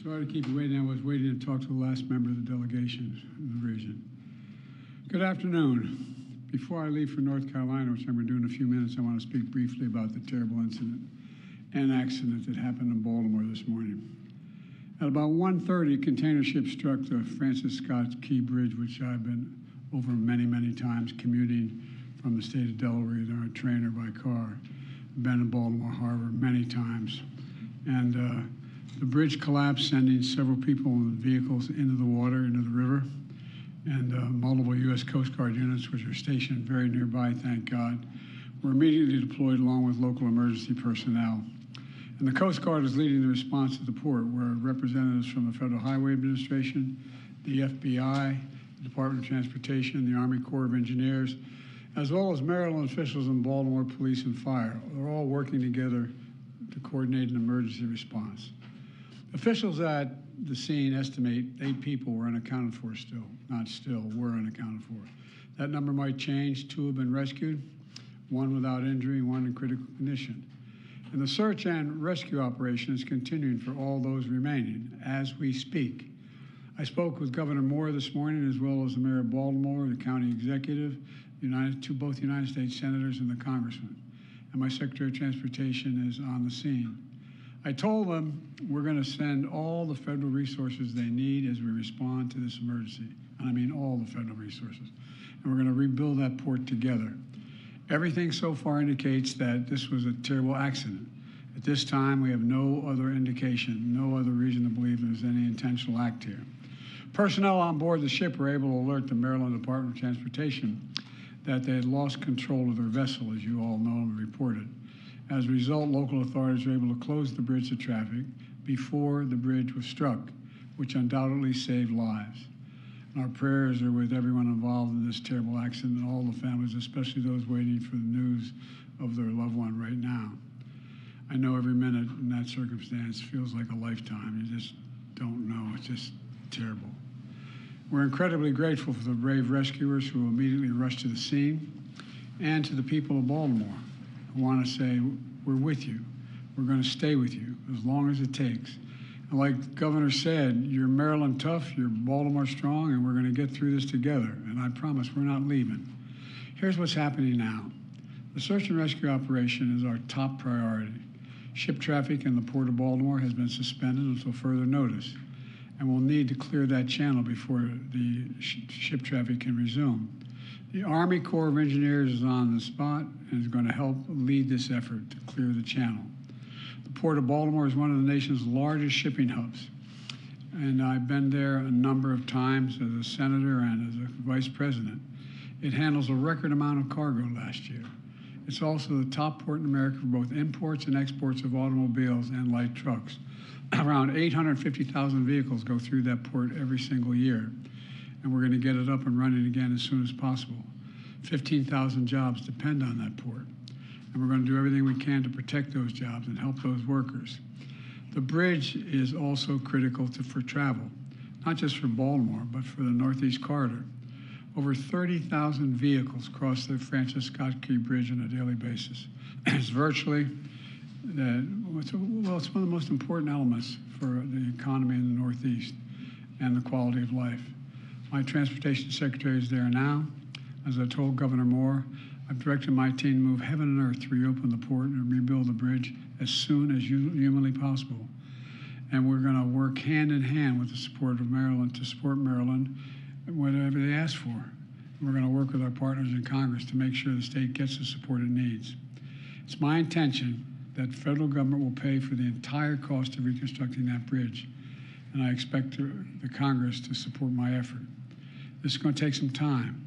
Sorry to keep you waiting. I was waiting to talk to the last member of the delegation in the region. Good afternoon. Before I leave for North Carolina, which I'm going to do in a few minutes, I want to speak briefly about the terrible incident and accident that happened in Baltimore this morning. At about 1:30, a container ship struck the Francis Scott Key Bridge, which I've been over many, many times commuting from the state of Delaware, either on a train or by car. I've been in Baltimore Harbor many times. And the bridge collapsed, sending several people and vehicles into the water, into the river. And multiple U.S. Coast Guard units, which are stationed very nearby, thank God, were immediately deployed along with local emergency personnel. And the Coast Guard is leading the response to the port, where representatives from the Federal Highway Administration, the FBI, the Department of Transportation, the Army Corps of Engineers, as well as Maryland officials and Baltimore Police and Fire, are all working together to coordinate an emergency response. Officials at the scene estimate 8 people were unaccounted for were unaccounted for. That number might change. 2 have been rescued, 1 without injury, 1 in critical condition. And the search and rescue operation is continuing for all those remaining as we speak. I spoke with Governor Moore this morning, as well as the Mayor of Baltimore, the county executive, both United States senators and the congressman. And my Secretary of Transportation is on the scene. I told them we're going to send all the federal resources they need as we respond to this emergency. And I mean all the federal resources. And we're going to rebuild that port together. Everything so far indicates that this was a terrible accident. At this time, we have no other indication, no other reason to believe there's any intentional act here. Personnel on board the ship were able to alert the Maryland Department of Transportation that they had lost control of their vessel, as you all know and reported. As a result, local authorities were able to close the bridge to traffic before the bridge was struck, which undoubtedly saved lives. And our prayers are with everyone involved in this terrible accident and all the families, especially those waiting for the news of their loved one right now. I know every minute in that circumstance feels like a lifetime. You just don't know. It's just terrible. We're incredibly grateful for the brave rescuers who immediately rushed to the scene, and to the people of Baltimore who want to say, we're with you. We're going to stay with you as long as it takes. And like the governor said, you're Maryland tough, you're Baltimore strong, and we're going to get through this together. And I promise we're not leaving. Here's what's happening now. The search and rescue operation is our top priority. Ship traffic in the Port of Baltimore has been suspended until further notice, and we'll need to clear that channel before the ship traffic can resume. The Army Corps of Engineers is on the spot and is going to help lead this effort to clear the channel. The Port of Baltimore is one of the nation's largest shipping hubs, and I've been there a number of times as a senator and as a vice president. It handles a record amount of cargo last year. It's also the top port in America for both imports and exports of automobiles and light trucks. Around 850,000 vehicles go through that port every single year, and we're going to get it up and running again as soon as possible. 15,000 jobs depend on that port, and we're going to do everything we can to protect those jobs and help those workers. The bridge is also critical for travel, not just for Baltimore, but for the Northeast Corridor. Over 30,000 vehicles cross the Francis Scott Key Bridge on a daily basis. It's virtually, it's one of the most important elements for the economy in the Northeast and the quality of life. My transportation secretary is there now. As I told Governor Moore, I've directed my team to move heaven and earth to reopen the port and rebuild the bridge as soon as humanly possible. And we're going to work hand in hand with the support of Maryland to support Maryland whatever they ask for. We're going to work with our partners in Congress to make sure the state gets the support it needs. It's my intention that the federal government will pay for the entire cost of reconstructing that bridge, and I expect the Congress to support my effort. This is going to take some time.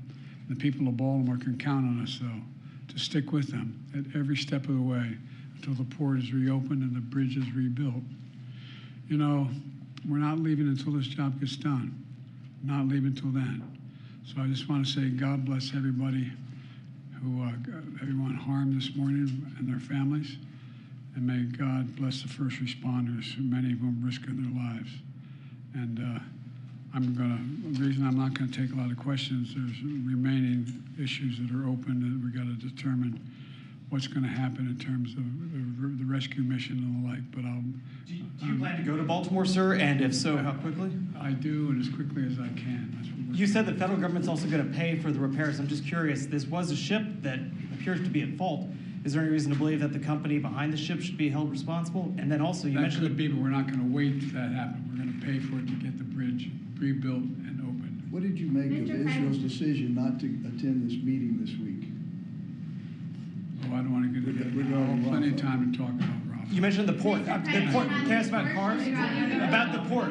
The people of Baltimore can count on us, though, to stick with them at every step of the way until the port is reopened and the bridge is rebuilt. You know, we're not leaving until this job gets done. Not leaving until then. So I just want to say God bless everybody everyone harmed this morning and their families. And may God bless the first responders, many of whom risking their lives. And the reason I'm not going to take a lot of questions, there's remaining issues that are open that we got to determine what's going to happen in terms of the rescue mission and the like. But Do you plan to go to Baltimore, sir? And if so, how quickly? I do, and as quickly as I can. That's what You said the federal government's also going to pay for the repairs. I'm just curious, this was a ship that appears to be at fault. Is there any reason to believe that the company behind the ship should be held responsible? And then also, you that mentioned could be, but we're not going to wait for that to happen. We're going to pay for it to get the bridge rebuilt and opened. What did you make of Israel's decision not to attend this meeting this week? Oh, I don't want to get into that. I'll have plenty of time to talk about Rafah. you mentioned the port. Can I ask about cars? About the port.